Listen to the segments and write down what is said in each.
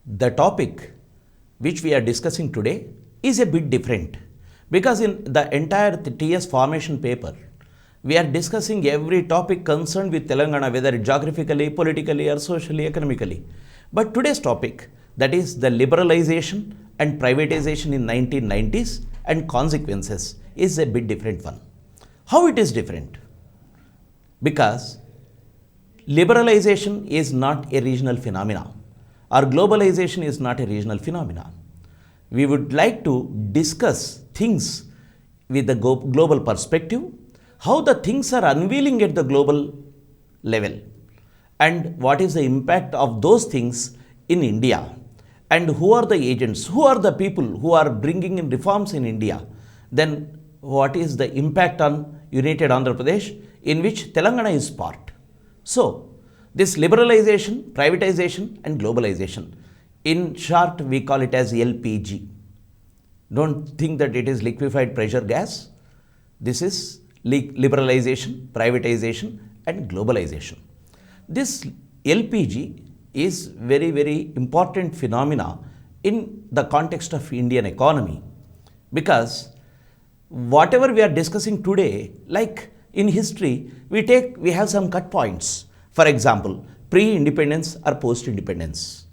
The topic which we are discussing today is a bit different because in the entire TS formation paper, we are discussing every topic concerned with Telangana, whether geographically, politically or socially, economically. But today's topic, that is the liberalization and privatization in 1990s and consequences, is a bit different one. How it is different? Because liberalization is not a regional phenomenon, or globalization is not a regional phenomenon. We would like to discuss things with the global perspective, how the things are unveiling at the global level, and what is the impact of those things in India, and who are the agents, who are the people who are bringing in reforms in India, then what is the impact on United Andhra Pradesh, in which Telangana is part. So, this liberalization, privatization and globalization, in short we call it as LPG. Don't think that it is liquefied pressure gas. This is liberalization, privatization and globalization. This LPG is very, very important phenomena in the context of Indian economy, because whatever we are discussing today, like in history, we have some cut points. For example, pre-independence or post-independence.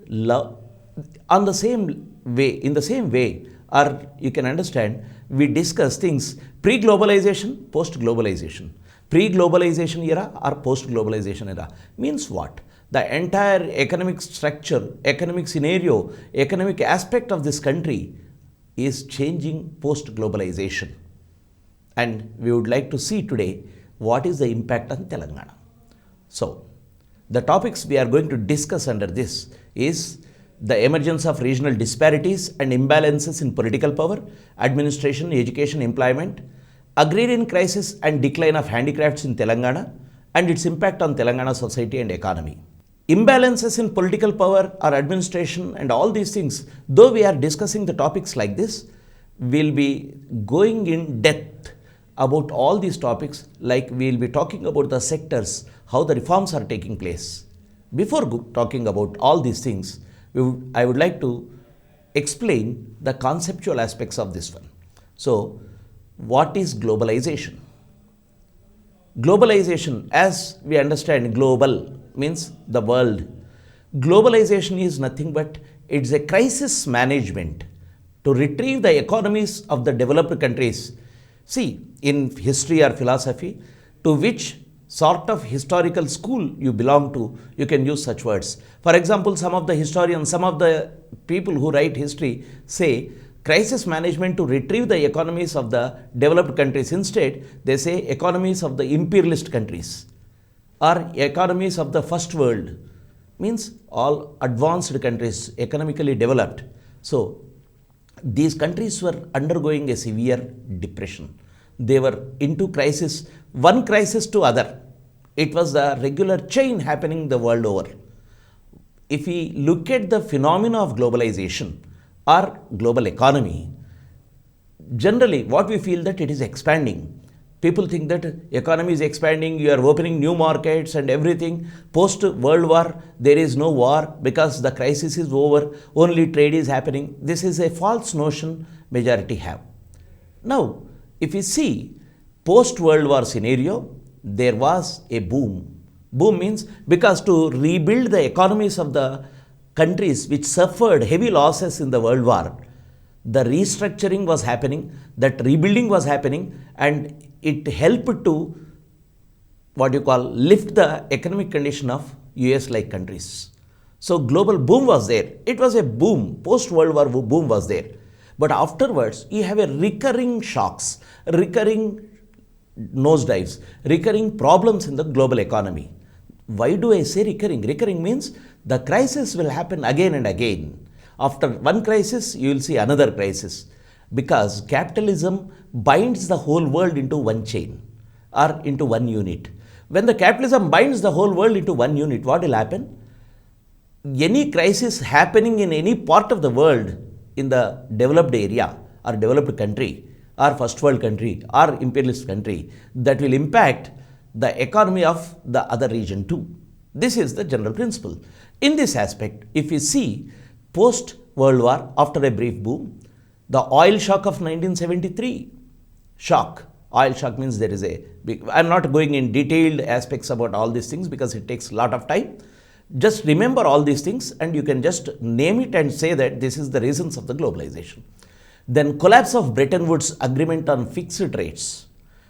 In the same way, or you can understand, we discuss things pre-globalization, post-globalization. Pre-globalization era or post-globalization era means what? The entire economic structure, economic scenario, economic aspect of this country is changing post-globalization. And we would like to see today what is the impact on Telangana. So, the topics we are going to discuss under this is the emergence of regional disparities and imbalances in political power, administration, education, employment, agrarian crisis and decline of handicrafts in Telangana, and its impact on Telangana society and economy. Imbalances in political power or administration and all these things, though we are discussing the topics like this, we'll be going in depth about all these topics, like we'll be talking about the sectors, how the reforms are taking place. Before talking about all these things, I would like to explain the conceptual aspects of this one. So, what is globalization? Globalization, as we understand, global means the world. Globalization is nothing but it's a crisis management to retrieve the economies of the developed countries. See, in history or philosophy, to which sort of historical school you belong to, you can use such words. For example, some of the historians, some of the people who write history say crisis management to retrieve the economies of the developed countries. Instead, they say economies of the imperialist countries or economies of the first world, means all advanced countries, economically developed. So, these countries were undergoing a severe depression. They were into crisis, one crisis to other. It was a regular chain happening the world over. If we look at the phenomena of globalization or global economy, generally what we feel that it is expanding. People think that economy is expanding, you are opening new markets and everything. Post-World War, there is no war because the crisis is over, only trade is happening. This is a false notion majority have. Now, if we see post-World War scenario, there was a boom. Boom means because to rebuild the economies of the countries which suffered heavy losses in the World War, the restructuring was happening, that rebuilding was happening, and it helped to what you call lift the economic condition of US like countries. So global boom was there. It was a boom, post-World War boom was there. But afterwards, you have a recurring shocks, recurring nosedives, recurring problems in the global economy. Why do I say recurring? Recurring means the crisis will happen again and again. After one crisis, you will see another crisis. Because capitalism binds the whole world into one chain or into one unit. When the capitalism binds the whole world into one unit, what will happen? Any crisis happening in any part of the world, in the developed area or developed country or first world country or imperialist country, that will impact the economy of the other region too. This is the general principle. In this aspect, if you see post World War, after a brief boom, the oil shock of 1973, shock. Oil shock means there is a big, I'm not going in detailed aspects about all these things because it takes a lot of time. Just remember all these things and you can just name it and say that this is the reasons of the globalization. Then collapse of Bretton Woods agreement on fixed rates.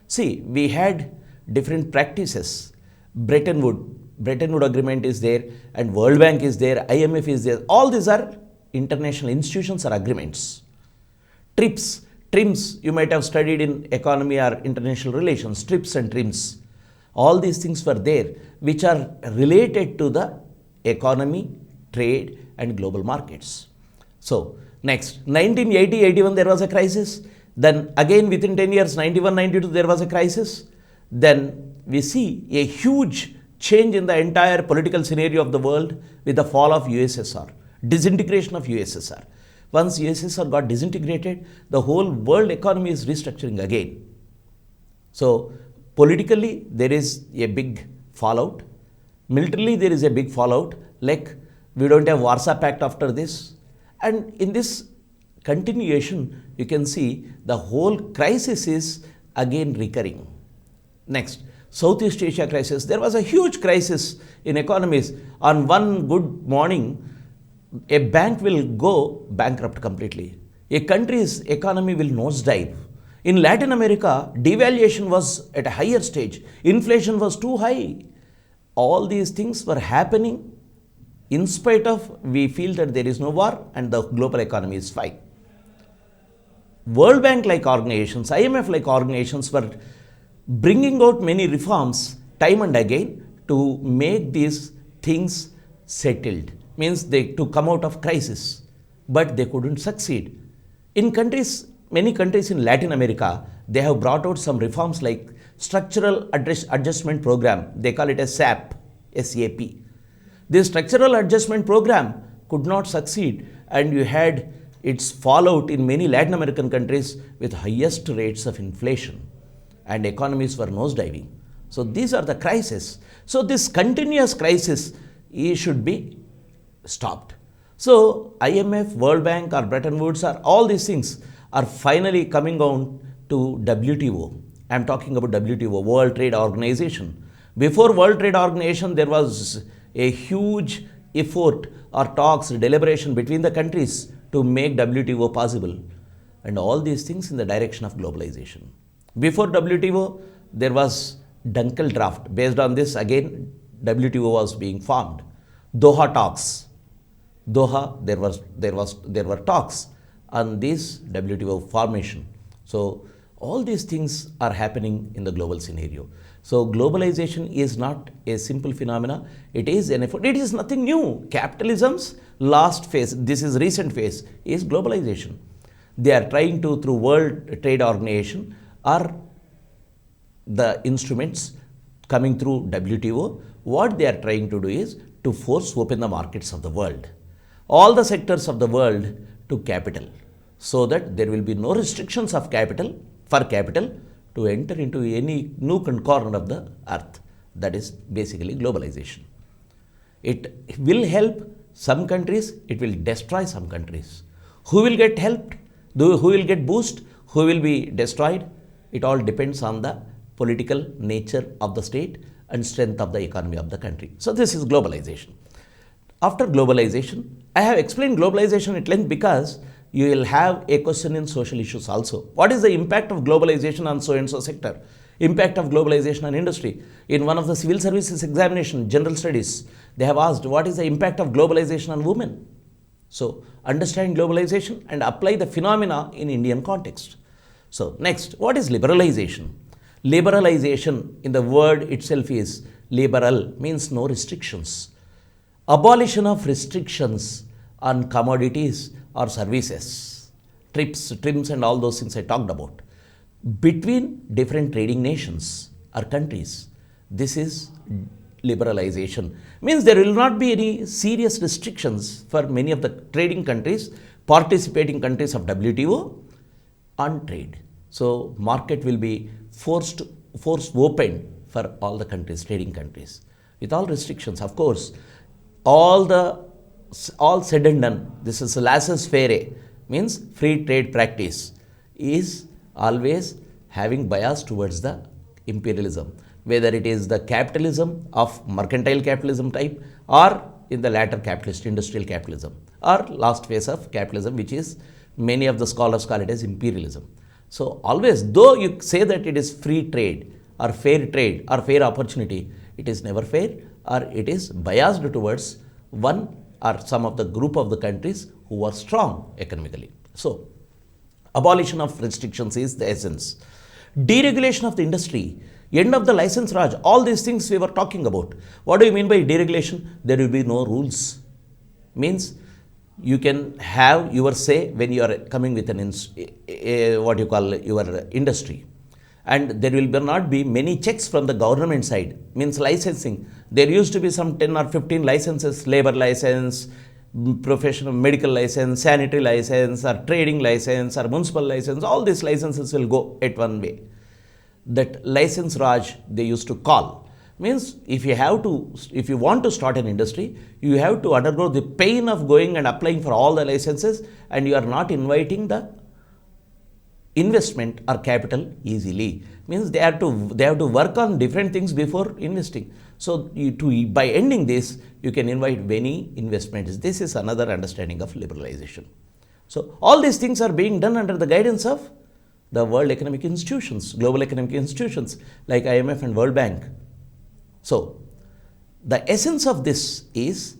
See, we had different practices. Bretton Woods agreement is there and World Bank is there, IMF is there. All these are international institutions or agreements. TRIMS, you might have studied in economy or international relations, TRIPS and TRIMS. All these things were there which are related to the economy, trade and global markets. So, next, 1980-81 there was a crisis. Then again within 10 years, 91-92 there was a crisis. Then we see a huge change in the entire political scenario of the world with the fall of USSR, disintegration of USSR. Once USSR got disintegrated, the whole world economy is restructuring again. So, politically there is a big fallout. Militarily there is a big fallout, like we don't have Warsaw Pact after this. And in this continuation, you can see the whole crisis is again recurring. Next, Southeast Asia crisis. There was a huge crisis in economies. On one good morning, a bank will go bankrupt completely. A country's economy will nosedive. In Latin America, devaluation was at a higher stage. Inflation was too high. All these things were happening in spite of we feel that there is no war and the global economy is fine. World Bank like organizations, IMF like organizations were bringing out many reforms time and again to make these things settled. Means to come out of crisis, but they couldn't succeed. In countries, many countries in Latin America, they have brought out some reforms like Structural Adjustment Program. They call it as SAP, S-A-P. This Structural Adjustment Program could not succeed and you had its fallout in many Latin American countries with highest rates of inflation and economies were nosediving. So these are the crises. So this continuous crisis should be stopped. So IMF, World Bank or Bretton Woods or all these things are finally coming on to WTO. I am talking about WTO, World Trade Organization. Before World Trade Organization, there was a huge effort or talks, deliberation between the countries to make WTO possible. And all these things in the direction of globalization. Before WTO, there was Dunkel draft. Based on this, again, WTO was being formed. Doha talks. Doha, there were talks on this WTO formation. So all these things are happening in the global scenario. So globalization is not a simple phenomena. It is an effort. It is nothing new. Capitalism's last phase, this is recent phase, is globalization. They are trying to, through World Trade Organization, or the instruments coming through WTO, what they are trying to do is to force open the markets of the world, all the sectors of the world to capital, so that there will be no restrictions of capital, for capital to enter into any nook and corner of the earth. That is basically globalization. It will help some countries, it will destroy some countries. Who will get helped? Who will get boosted? Who will be destroyed? It all depends on the political nature of the state and strength of the economy of the country. So this is globalization. After globalization, I have explained globalization at length because you will have a question in social issues also. What is the impact of globalization on so and so sector? Impact of globalization on industry. In one of the civil services examination, general studies, they have asked what is the impact of globalization on women? So understand globalization and apply the phenomena in Indian context. So next, what is liberalization? Liberalization in the word itself is liberal, means no restrictions. Abolition of restrictions on commodities or services, TRIPS and all those things I talked about, between different trading nations or countries. This is liberalization. Means there will not be any serious restrictions for many of the trading countries, participating countries of WTO on trade. So market will be forced open for all the countries, trading countries, with all restrictions. Of course, all said and done, this is laissez-faire, means free trade practice, is always having bias towards the imperialism, whether it is the capitalism of mercantile capitalism type, or in the latter capitalist industrial capitalism, or last phase of capitalism, which is many of the scholars call it as imperialism. So always, though you say that it is free trade or fair opportunity, it is never fair, or it is biased towards one or some of the group of the countries who are strong economically. So abolition of restrictions is the essence. Deregulation of the industry, end of the license Raj, all these things we were talking about. What do you mean by deregulation? There will be no rules. Means you can have your say when you are coming with an what you call your industry, and there will not be many checks from the government side. Means licensing, there used to be some 10 or 15 licenses, labor license, professional medical license, sanitary license, or trading license, or municipal license. All these licenses will go at one way. That license Raj they used to call. Means if you want to start an industry, you have to undergo the pain of going and applying for all the licenses, and you are not inviting the investment or capital easily. Means they have to work on different things before investing. So by ending this, you can invite many investments. This is another understanding of liberalization. So all these things are being done under the guidance of the world economic institutions, global economic institutions like IMF and World Bank. So the essence of this is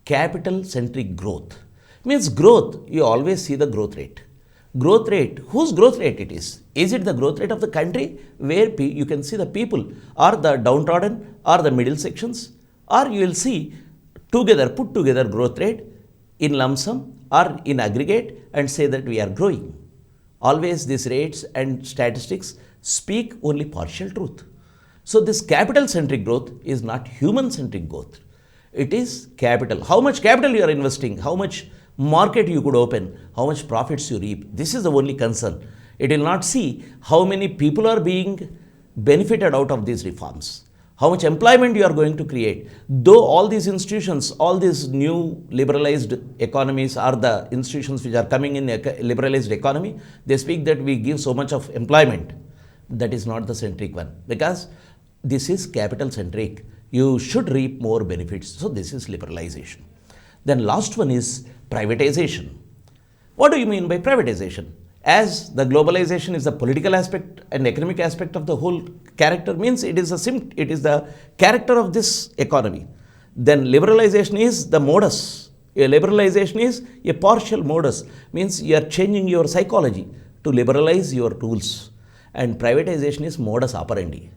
capital-centric growth. Means growth, you always see the growth rate. Growth rate, whose growth rate it is? Is it the growth rate of the country where you can see the people or the downtrodden or the middle sections, or you will see put together growth rate in lump sum or in aggregate and say that we are growing. Always these rates and statistics speak only partial truth. So this capital-centric growth is not human-centric growth. It is capital. How much capital you are investing, how much market you could open, how much profits you reap. This is the only concern. It will not see how many people are being benefited out of these reforms, how much employment you are going to create. Though all these institutions, all these new liberalized economies are the institutions which are coming in a liberalized economy, they speak that we give so much of employment. That is not the centric one, because this is capital centric. You should reap more benefits. So this is liberalization. Then last one is privatization. What do you mean by privatization? As the globalization is the political aspect and economic aspect of the whole character, means it is the character of this economy. Then liberalization is the modus. A liberalization is a partial modus, means you are changing your psychology to liberalize your tools. And privatization is modus operandi.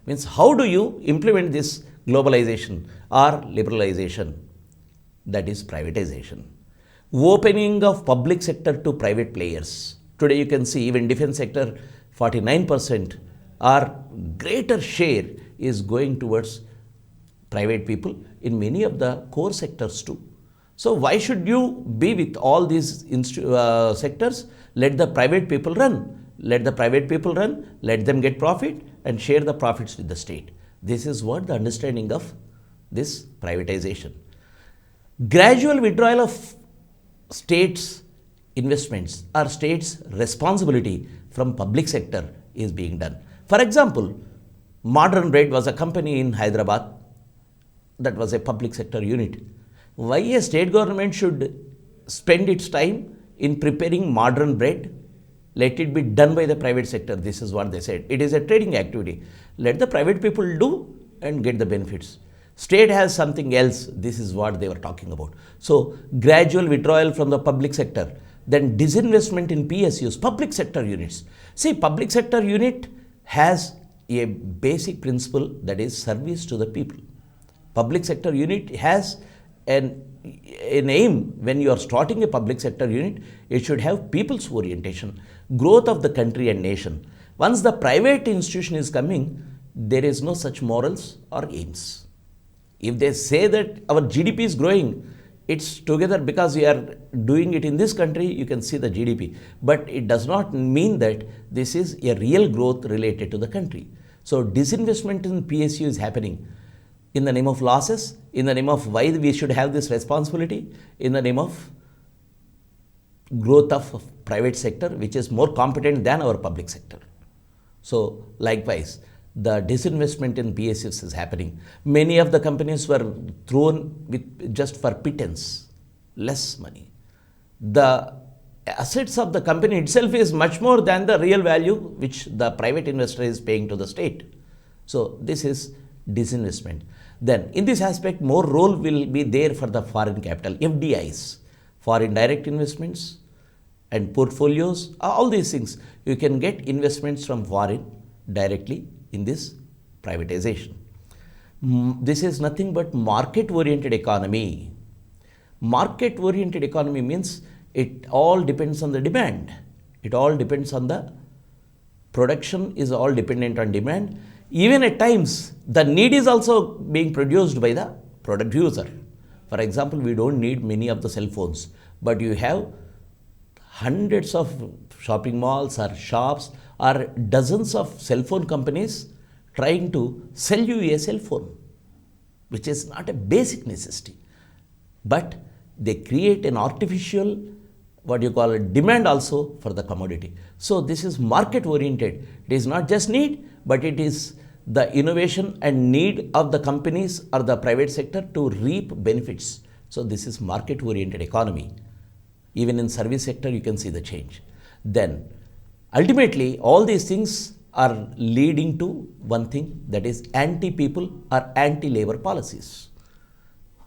Means how do you implement this globalization or liberalization? That is privatization. Opening of public sector to private players. Today you can see even defense sector 49% or greater share is going towards private people in many of the core sectors too. So why should you be with all these sectors? Let the private people run. Let the private people run, let them get profit and share the profits with the state. This is what the understanding of this privatization. Gradual withdrawal of states' investments or states' responsibility from public sector is being done. For example, Modern Bread was a company in Hyderabad that was a public sector unit. Why a state government should spend its time in preparing Modern Bread? Let it be done by the private sector. This is what they said. It is a trading activity. Let the private people do and get the benefits. State has something else. This is what they were talking about. So, gradual withdrawal from the public sector. Then disinvestment in PSUs, public sector units. See, public sector unit has a basic principle, that is service to the people. Public sector unit has an aim. When you are starting a public sector unit, it should have people's orientation, growth of the country and nation. Once the private institution is coming, there is no such morals or aims. If they say that our GDP is growing, it's together because we are doing it in this country, you can see the GDP. But it does not mean that this is a real growth related to the country. So disinvestment in PSU is happening. in the name of losses, in the name of why we should have this responsibility, in the name of growth of private sector, which is more competent than our public sector. So likewise, the disinvestment in PSUs is happening. Many of the companies were thrown with just for pittance, less money. The assets of the company itself is much more than the real value which the private investor is paying to the state. So this is disinvestment. Then in this aspect, more role will be there for the foreign capital, FDIs, foreign direct investments and portfolios, all these things. You can get investments from foreign directly in this privatization. This is nothing but market-oriented economy. Market-oriented economy means it all depends on the demand. It all depends on the production is all dependent on demand. Even at times, the need is also being produced by the product user. For example, we don't need many of the cell phones, but you have hundreds of shopping malls or shops or dozens of cell phone companies trying to sell you a cell phone, which is not a basic necessity. But they create an artificial, what you call a demand also for the commodity. So this is market oriented. It is not just need, but it is the innovation and need of the companies or the private sector to reap benefits. So this is market oriented economy. Even in service sector, you can see the change. Then ultimately, all these things are leading to one thing, that is anti-people or anti-labor policies.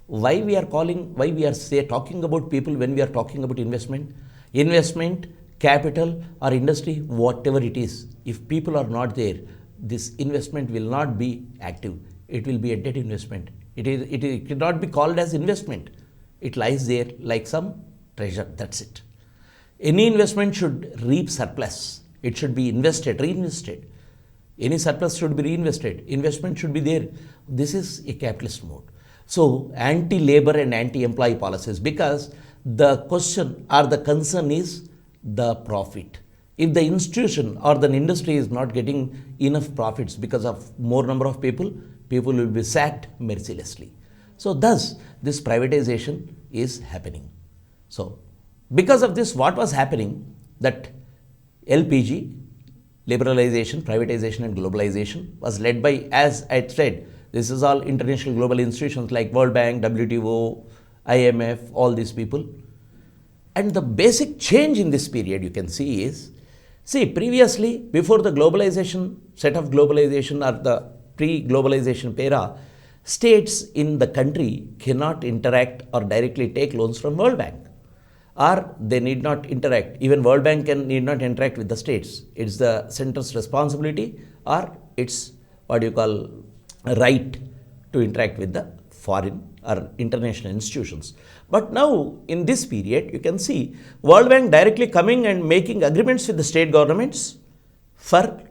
Why we are talking about people when we are talking about investment, capital or industry, whatever it is, if people are not there, this investment will not be active. It will be a dead investment. It cannot be called as investment. It lies there like some treasure, that's it. Any investment should reap surplus. It should be invested, reinvested. Any surplus should be reinvested. Investment should be there. This is a capitalist mode. So, anti-labor and anti-employee policies, because the question or the concern is the profit. If the institution or the industry is not getting enough profits because of more number of people will be sacked mercilessly. So, thus, this privatization is happening. So, because of this, what was happening, that LPG, liberalization, privatization and globalization was led by, as I said, this is all international global institutions like World Bank, WTO, IMF, all these people. And the basic change in this period you can see is, previously, before the globalization, set of globalization or the pre-globalization era, states in the country cannot interact or directly take loans from World Bank, or they need not interact. Even World Bank need not interact with the states. It's the center's responsibility or it's right to interact with the foreign or international institutions. But now in this period, you can see World Bank directly coming and making agreements with the state governments for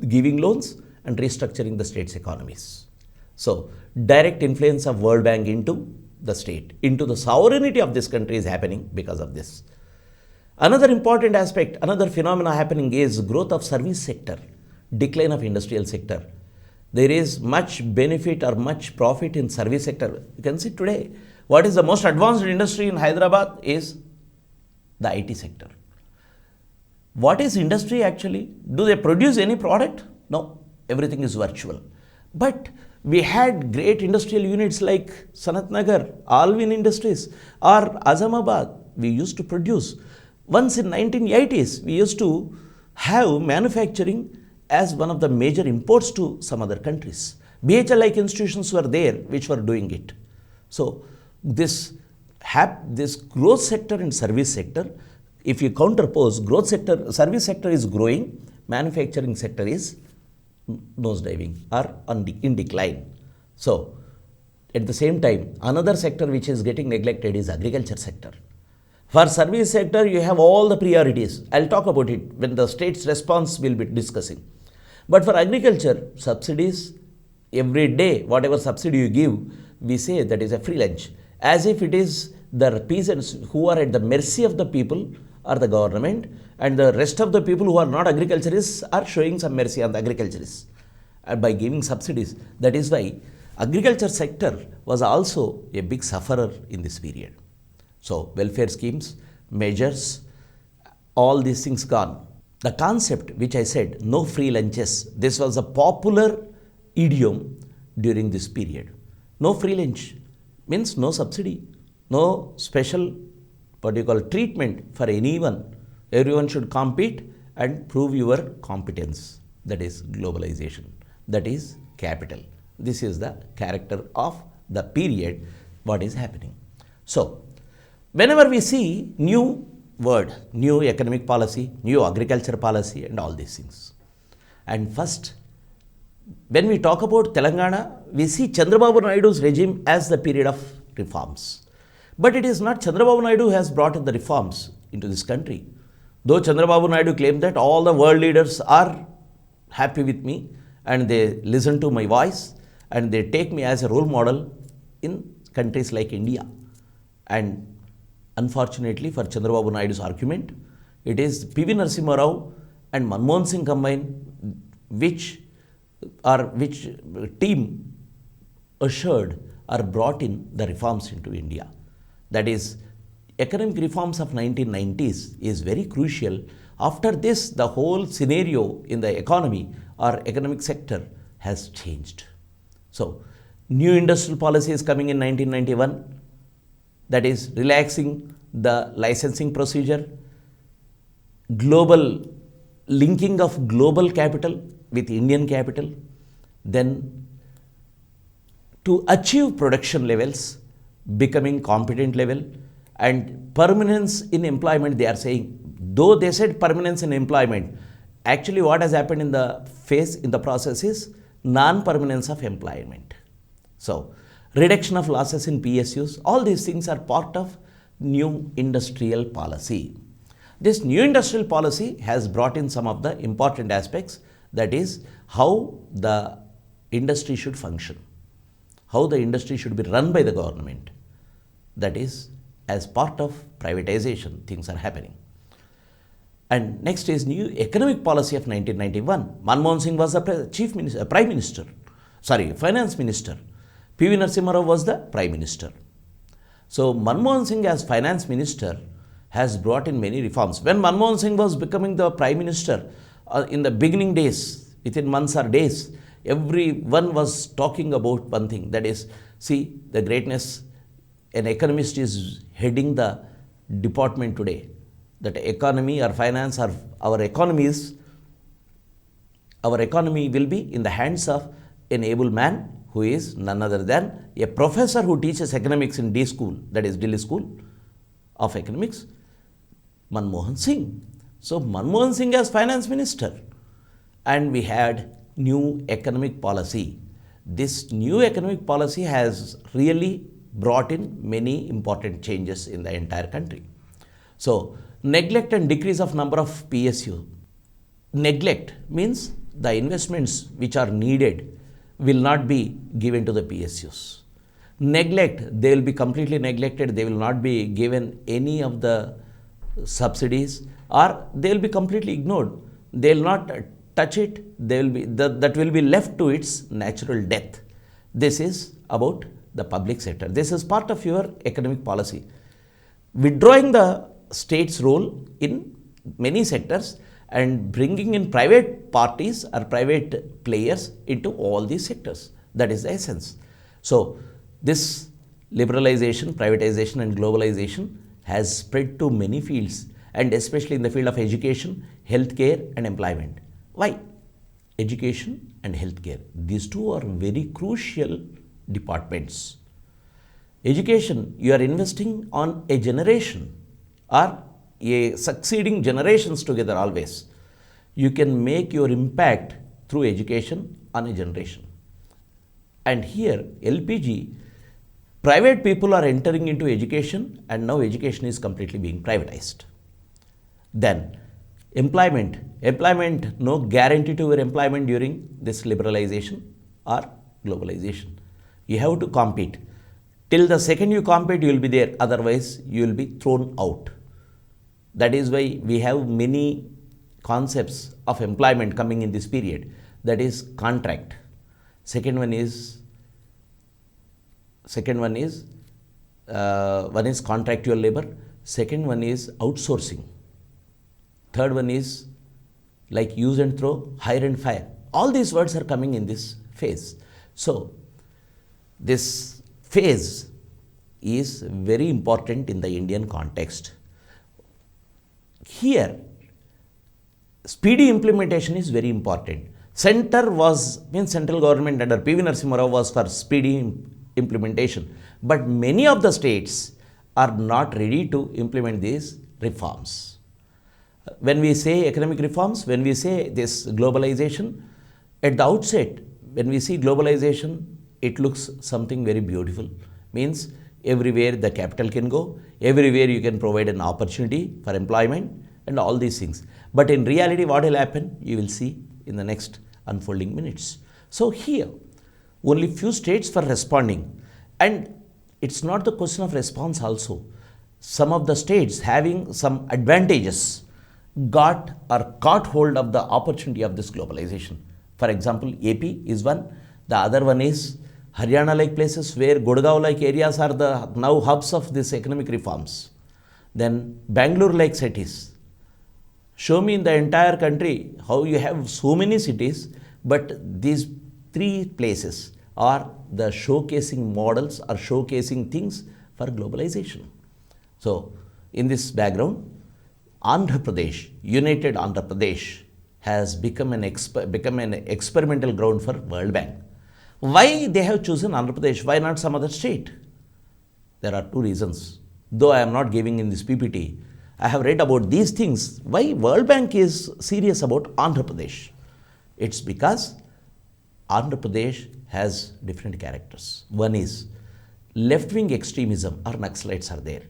giving loans and restructuring the state's economies. So direct influence of World Bank into the state, into the sovereignty of this country is happening because of this. Another important aspect, another phenomena happening is growth of service sector, decline of industrial sector. There is much benefit or much profit in service sector. You can see today, what is the most advanced industry in Hyderabad is the IT sector. What is industry actually? Do they produce any product? No, everything is virtual. But we had great industrial units like Sanat Nagar, Alvin Industries or Azamabad. We used to produce. Once in 1980s, we used to have manufacturing as one of the major imports to some other countries. BHL-like institutions were there which were doing it. So this growth sector and service sector, if you counterpose growth sector, service sector is growing, manufacturing sector is nosediving or in decline. So at the same time, another sector which is getting neglected is agriculture sector. For service sector, you have all the priorities. I'll talk about it when the state's response will be discussing. But for agriculture, subsidies, every day, whatever subsidy you give, we say that is a free lunch. As if it is the peasants who are at the mercy of the people or the government, and the rest of the people who are not agriculturists are showing some mercy on the agriculturists by giving subsidies. That is why Agriculture sector was also a big sufferer in this period. So welfare schemes, measures, all these things gone. The concept which I said, no free lunches, this was a popular idiom during this period. No free lunch means no subsidy, no special treatment for anyone. Everyone should compete and prove your competence. That is globalization. That is capital. This is the character of the period, what is happening. So, whenever we see new word, new economic policy, new agriculture policy and all these things. And first, when we talk about Telangana, we see Chandrababu Naidu's regime as the period of reforms. But it is not Chandrababu Naidu who has brought in the reforms into this country. Though Chandrababu Naidu claimed that all the world leaders are happy with me and they listen to my voice and they take me as a role model in countries like India. And unfortunately for Chandrababu Naidu's argument, it is P.V. Narasimha Rao and Manmohan Singh combined which team assured or brought in the reforms into India. That is, economic reforms of 1990s is very crucial. After this, the whole scenario in the economy or economic sector has changed. So, new industrial policy is coming in 1991, that is relaxing the licensing procedure, global linking of global capital with Indian capital, then to achieve production levels, becoming competent level, and permanence in employment. They are saying, though they said permanence in employment, actually what has happened in the process is non-permanence of employment. So, reduction of losses in PSUs, all these things are part of new industrial policy. This new industrial policy has brought in some of the important aspects, that is how the industry should function, how the industry should be run by the government. That is, as part of privatization, things are happening. And next is new economic policy of 1991. Manmohan Singh was the finance minister. P.V. Narasimha Rao was the prime minister. So Manmohan Singh as finance minister has brought in many reforms. When Manmohan Singh was becoming the prime minister, in the beginning days, within months or days, everyone was talking about one thing, that is, see the greatness. An economist is heading the department today. That economy or finance or our economy will be in the hands of an able man who is none other than a professor who teaches economics in D school, that is Delhi School of Economics, Manmohan Singh. So Manmohan Singh as finance minister, and we had new economic policy. This new economic policy has really brought in many important changes in the entire country. So, neglect and decrease of number of PSU. Neglect means the investments which are needed will not be given to the PSUs. Neglect, they will be completely neglected, they will not be given any of the subsidies, or they will be completely ignored. They will not touch it, they will be, that will be left to its natural death. This is about the public sector. This is part of your economic policy. Withdrawing the state's role in many sectors and bringing in private parties or private players into all these sectors. That is the essence. So, this liberalization, privatization and globalization has spread to many fields, and especially in the field of education, healthcare and employment. Why? Education and healthcare. These two are very crucial departments. Education, you are investing on a generation or a succeeding generations together always. You can make your impact through education on a generation. And here, LPG, private people are entering into education, and now education is completely being privatized. Then, employment, no guarantee to your employment during this liberalization or globalization. You have to compete. Till the second you compete, you will be there, otherwise you will be thrown out. That is why we have many concepts of employment coming in this period. That is contract. Second one is second one is contractual labor, second one is outsourcing, third one is like use and throw, hire and fire. All these words are coming in this phase. So this phase is very important in the Indian context. Here, speedy implementation is very important. Central government under P.V. Narasimha Rao was for speedy implementation, but many of the states are not ready to implement these reforms. When we say economic reforms, when we say this globalization, at the outset, when we see globalization, it looks something very beautiful. Means everywhere the capital can go, everywhere you can provide an opportunity for employment and all these things. But in reality, what will happen? You will see in the next unfolding minutes. So here, only few states were responding. And it's not the question of response also. Some of the states having some advantages got or caught hold of the opportunity of this globalization. For example, AP is one. The other one is Haryana-like places where Gurgaon-like areas are the now hubs of this economic reforms. Then Bangalore-like cities. Show me in the entire country how you have so many cities, but these three places are the showcasing models or showcasing things for globalization. So in this background, Andhra Pradesh, United Andhra Pradesh, has become an experimental ground for World Bank. Why they have chosen Andhra Pradesh? Why not some other state? There are two reasons. Though I am not giving in this PPT, I have read about these things. Why World Bank is serious about Andhra Pradesh? It's because Andhra Pradesh has different characters. One is left-wing extremism or Naxalites are there.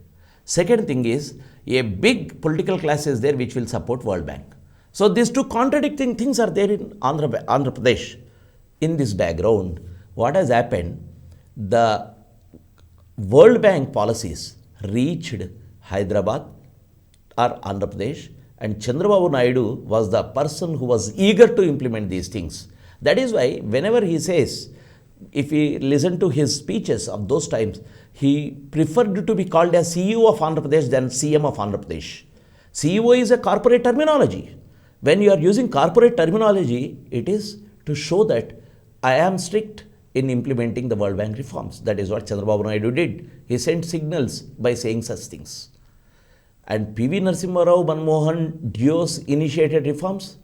Second thing is a big political class is there which will support World Bank. So these two contradicting things are there in Andhra Pradesh. In this background, what has happened? The World Bank policies reached Hyderabad or Andhra Pradesh, and Chandrababu Naidu was the person who was eager to implement these things. That is why whenever he says, if we listen to his speeches of those times, he preferred to be called as CEO of Andhra Pradesh than CM of Andhra Pradesh. CEO is a corporate terminology. When you are using corporate terminology, it is to show that I am strict in implementing the World Bank reforms. That is what Chandrababu Naidu did. He sent signals by saying such things. And P.V. Narasimha Rao, Manmohan duos initiated reforms.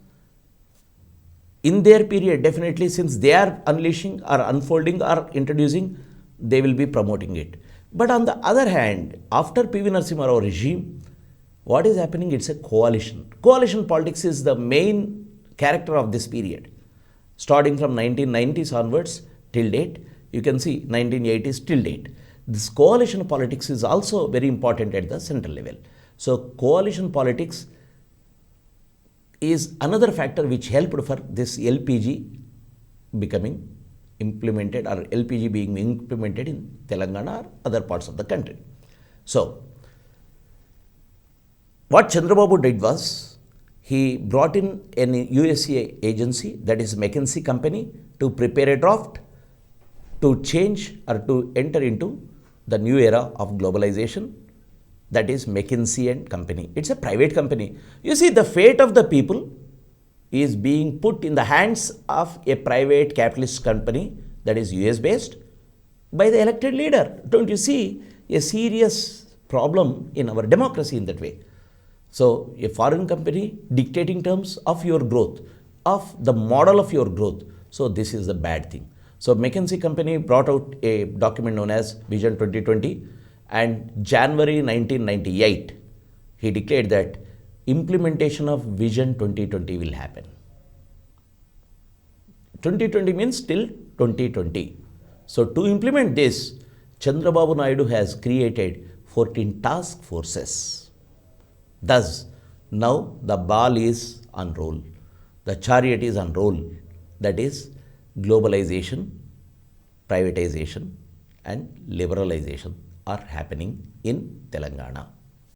In their period, definitely, since they are unleashing or unfolding or introducing, they will be promoting it. But on the other hand, after P.V. Narasimha Rao regime, what is happening? It's a coalition. Coalition politics is the main character of this period. Starting from 1990s onwards till date, you can see 1980s till date. This coalition politics is also very important at the central level. So coalition politics is another factor which helped for this LPG becoming implemented or LPG being implemented in Telangana or other parts of the country. So what Chandrababu did was, he brought in an USA agency, that is McKinsey company, to prepare a draft to change or to enter into the new era of globalization, that is McKinsey and company. It's a private company. You see, the fate of the people is being put in the hands of a private capitalist company that is US based by the elected leader. Don't you see a serious problem in our democracy in that way? So a foreign company dictating terms of your growth, of the model of your growth. So this is the bad thing. So McKinsey company brought out a document known as Vision 2020, and January 1998, he declared that implementation of Vision 2020 will happen. 2020 means till 2020. So to implement this, Chandrababu Naidu has created 14 task forces. Thus, now the ball is on roll. The chariot is on roll. That is globalization, privatization and liberalization are happening in Telangana.